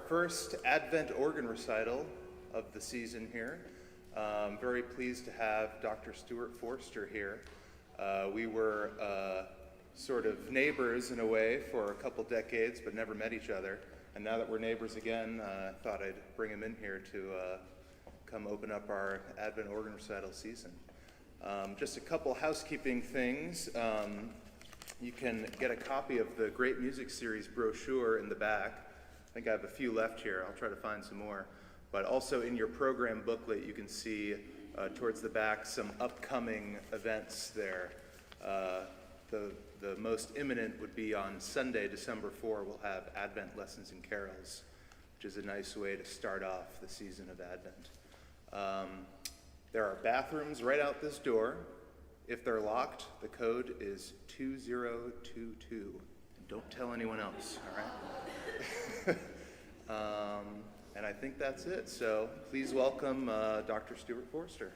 first Advent organ recital of the season here. I'm very pleased to have Dr. Stuart Forster here. We were sort of neighbors in a way for a couple decades, but never met each other. And now that we're neighbors again, I thought I'd bring him in here to come open up our Advent organ recital season. Just a couple housekeeping things. You can get a copy of the Great Music Series brochure in the back. I think I have a few left here. I'll try to find some more. But also in your program booklet, you can see towards the back some upcoming events there. The most imminent would be on Sunday, December 4. We'll have Advent Lessons and Carols, which is a nice way to start off the season of Advent. There are bathrooms right out this door. If they're locked, the code is 2022. And don't tell anyone else, all right? And I think that's it. So please welcome Dr. Stuart Forster.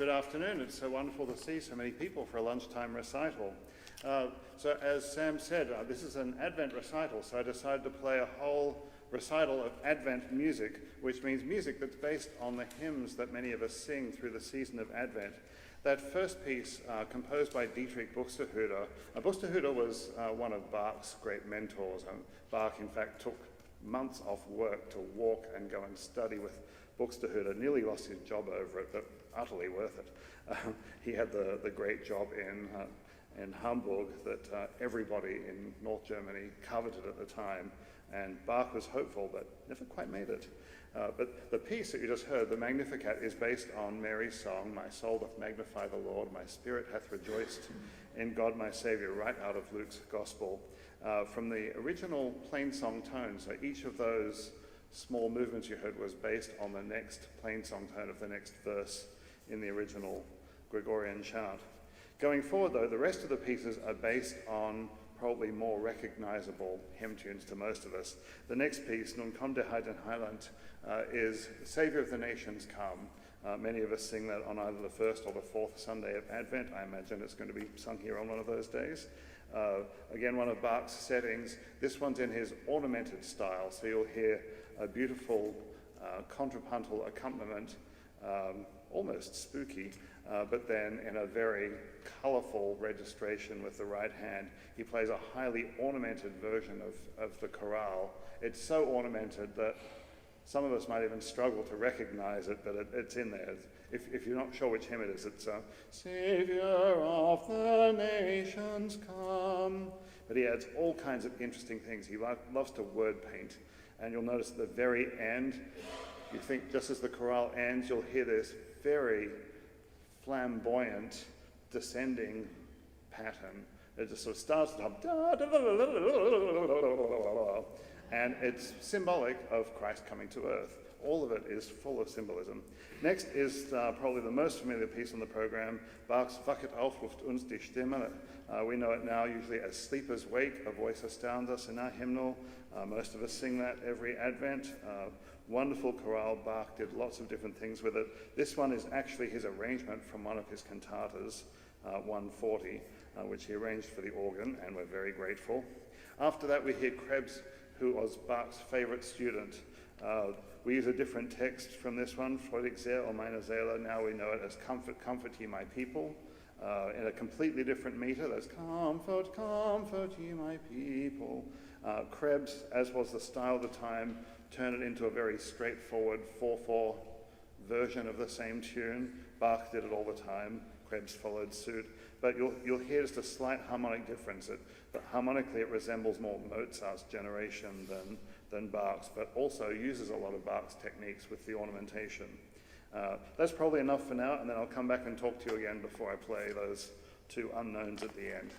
Good afternoon. It's so wonderful to see so many people for a lunchtime recital. So as Sam said, this is an Advent recital, so I decided to play a whole recital of Advent music, which means music that's based on the hymns that many of us sing through the season of Advent. That first piece, composed by Dietrich Buxtehude. Buxtehude was one of Bach's great mentors. Bach, in fact, took months off work to walk and go and study with Buxtehude. Nearly lost his job over it, but utterly worth it. He had the great job in Hamburg that everybody in North Germany coveted at the time, and Bach was hopeful but never quite made it. But the piece that you just heard, the Magnificat, is based on Mary's song, "My soul doth magnify the Lord, my spirit hath rejoiced in God my Saviour," right out of Luke's Gospel, from the original plain song tone. So each of those small movements you heard was based on the next plain song tone of the next verse in the original Gregorian chant. Going forward, though, the rest of the pieces are based on probably more recognizable hymn tunes to most of us. The next piece, Nun komm der Heiden Heiland, is Savior of the Nations Come. Many of us sing that on either the first or the fourth Sunday of Advent. I imagine it's going to be sung here on one of those days. Again, one of Bach's settings. This one's in his ornamented style, so you'll hear a beautiful contrapuntal accompaniment, almost spooky, but then in a very colorful registration with the right hand. He plays a highly ornamented version of the chorale. It's so ornamented that some of us might even struggle to recognize it, but it's in there. If you're not sure which hymn it is, it's Savior of the Nations Come. But he adds all kinds of interesting things. He loves to word paint. And you'll notice at the very end, you think just as the chorale ends, you'll hear this very flamboyant descending pattern. It just sort of starts at the top, and it's symbolic of Christ coming to earth. All of it is full of symbolism. Next is probably the most familiar piece on the program, Bach's Wachet auf, ruft uns die Stimme. We know it now usually as Sleepers Wake, A Voice Astounds Us in our hymnal. Most of us sing that every Advent. Wonderful chorale. Bach did lots of different things with it. This one is actually his arrangement from one of his cantatas, 140, which he arranged for the organ, and we're very grateful. After that, we hear Krebs, who was Bach's favorite student. We use a different text from this one, Freudig sehr, o meine Seele. Now we know it as Comfort, Comfort ye my people, in a completely different meter. That's Comfort, Comfort ye my people. Krebs, as was the style of the time, turned it into a very straightforward 4/4 version of the same tune. Bach did it all the time. Krebs followed suit. But you'll hear just a slight harmonic difference. But harmonically, it resembles more Mozart's generation than Bach's, but also uses a lot of Bach's techniques with the ornamentation. That's probably enough for now, and then I'll come back and talk to you again before I play those two unknowns at the end.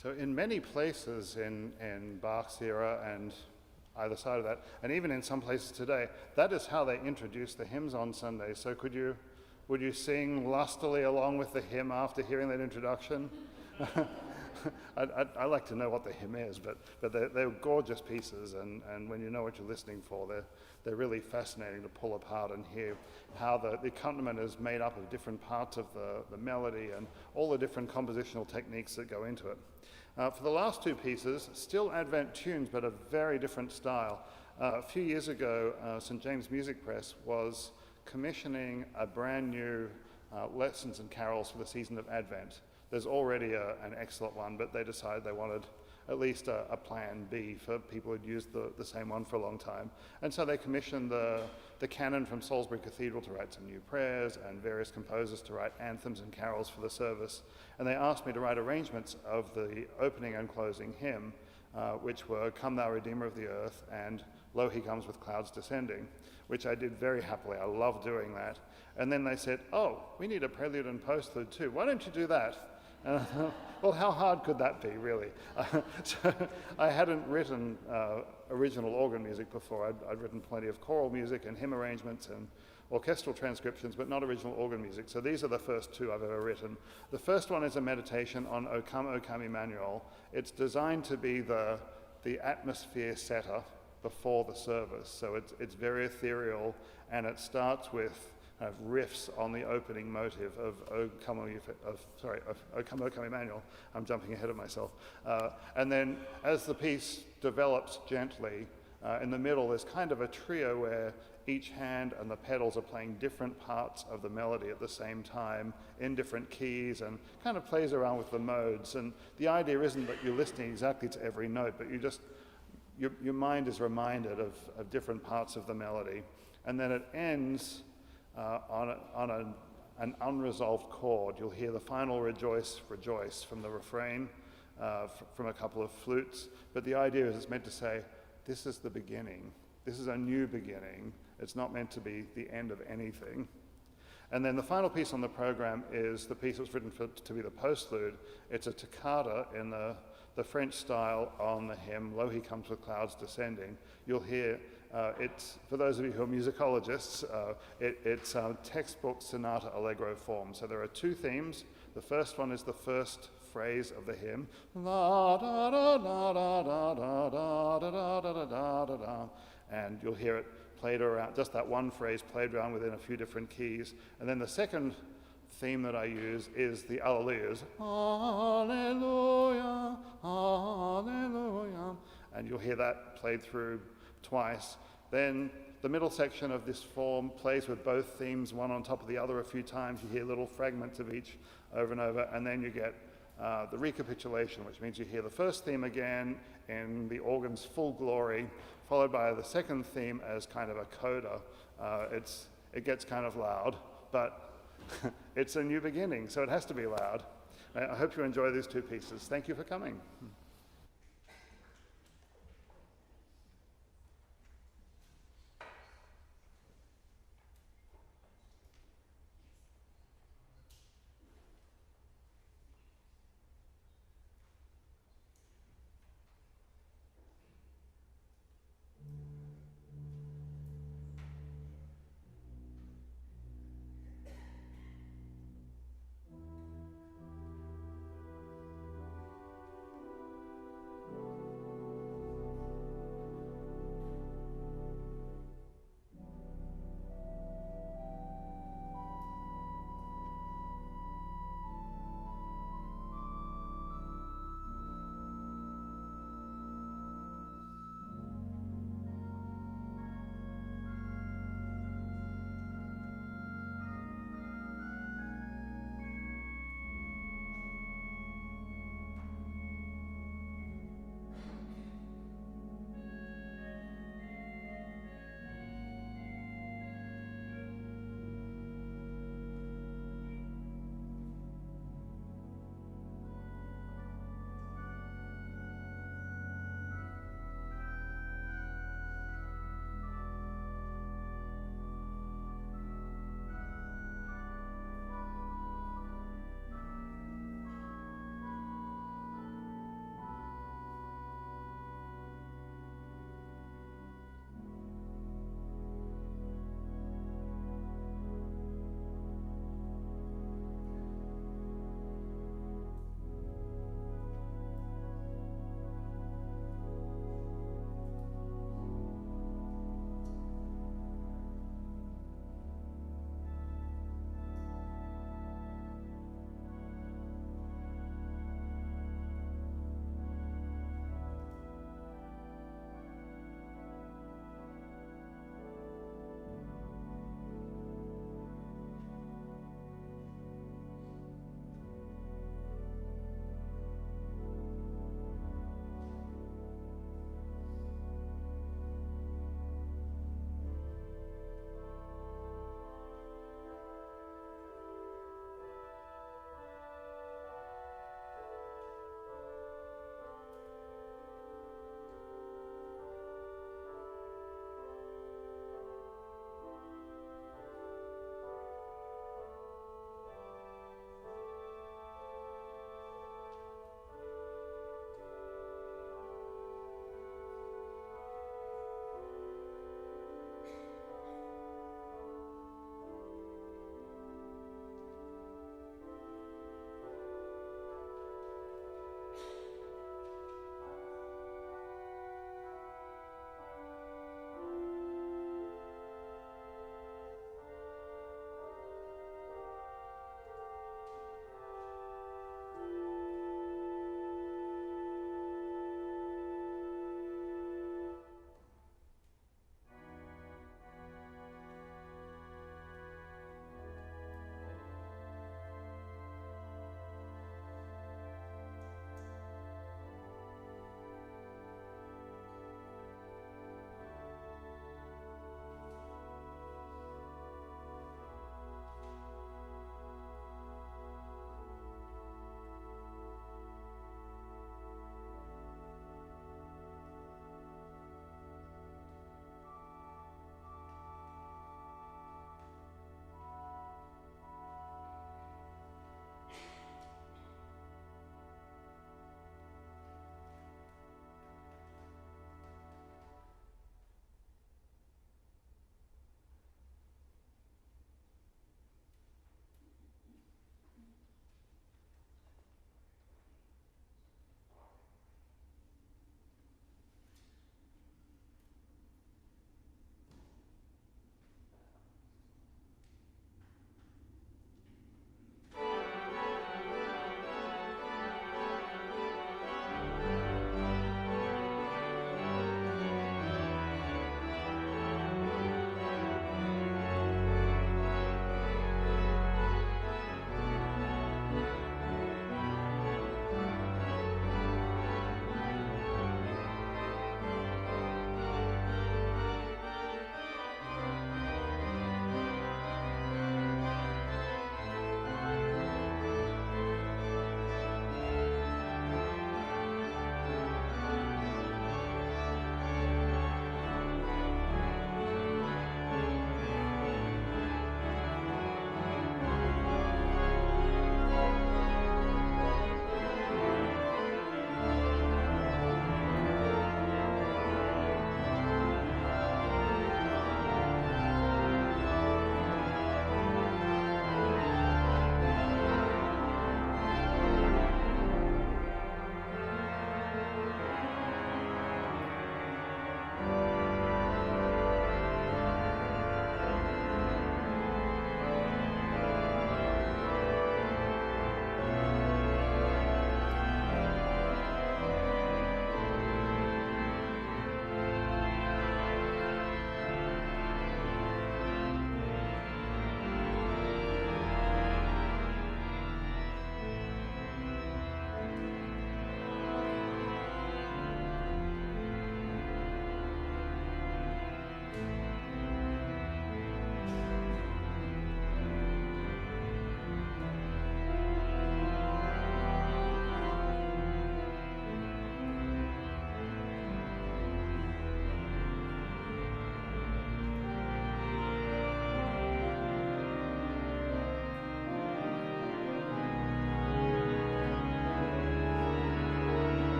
So in many places in Bach's era and either side of that, and even in some places today, that is how they introduce the hymns on Sunday. So would you sing lustily along with the hymn after hearing that introduction? I like to know what the hymn is, but they're gorgeous pieces, and when you know what you're listening for, they're really fascinating to pull apart and hear how the accompaniment is made up of different parts of the melody and all the different compositional techniques that go into it. For the last two pieces, still Advent tunes, but a very different style. A few years ago, St. James Music Press was commissioning a brand new lessons and carols for the season of Advent. There's already an excellent one, but they decided they wanted at least a plan B for people who'd used the same one for a long time. And so they commissioned the canon from Salisbury Cathedral to write some new prayers and various composers to write anthems and carols for the service. And they asked me to write arrangements of the opening and closing hymn, which were Come Thou Redeemer of the Earth and Lo He Comes with Clouds Descending, which I did very happily. I love doing that. And then they said, oh, we need a prelude and postlude too. Why don't you do that? And I thought, well, how hard could that be, really? So I hadn't written original organ music before. I'd written plenty of choral music and hymn arrangements and orchestral transcriptions, but not original organ music. So these are the first two I've ever written. The first one is a meditation on O Come, Emmanuel. It's designed to be the atmosphere setter before the service. So it's very ethereal, and it starts with riffs on the opening motive of O Come, O Come, Emmanuel. I'm jumping ahead of myself. And then as the piece develops gently, in the middle there's kind of a trio where each hand and the pedals are playing different parts of the melody at the same time in different keys, and kind of plays around with the modes. And the idea isn't that you're listening exactly to every note, but your mind is reminded of different parts of the melody. And then it ends on an unresolved chord. You'll hear the final rejoice, rejoice from the refrain, from a couple of flutes. But the idea is it's meant to say, this is the beginning. This is a new beginning. It's not meant to be the end of anything. And then the final piece on the program is the piece that was written to be the postlude. It's a toccata in the French style on the hymn, Lo He Comes with Clouds Descending. You'll hear, it's, for those of you who are musicologists, it's textbook sonata allegro form. So there are two themes. The first one is the first phrase of the hymn, and you'll hear it played around, just that one phrase played around within a few different keys. And then the second theme that I use is the Alleluias. Alleluia, Alleluia. And you'll hear that played through twice. Then the middle section of this form plays with both themes, one on top of the other a few times. You hear little fragments of each over and over, and then you get the recapitulation, which means you hear the first theme again in the organ's full glory, followed by the second theme as kind of a coda. It gets kind of loud, but it's a new beginning, so it has to be loud. I hope you enjoy these two pieces. Thank you for coming.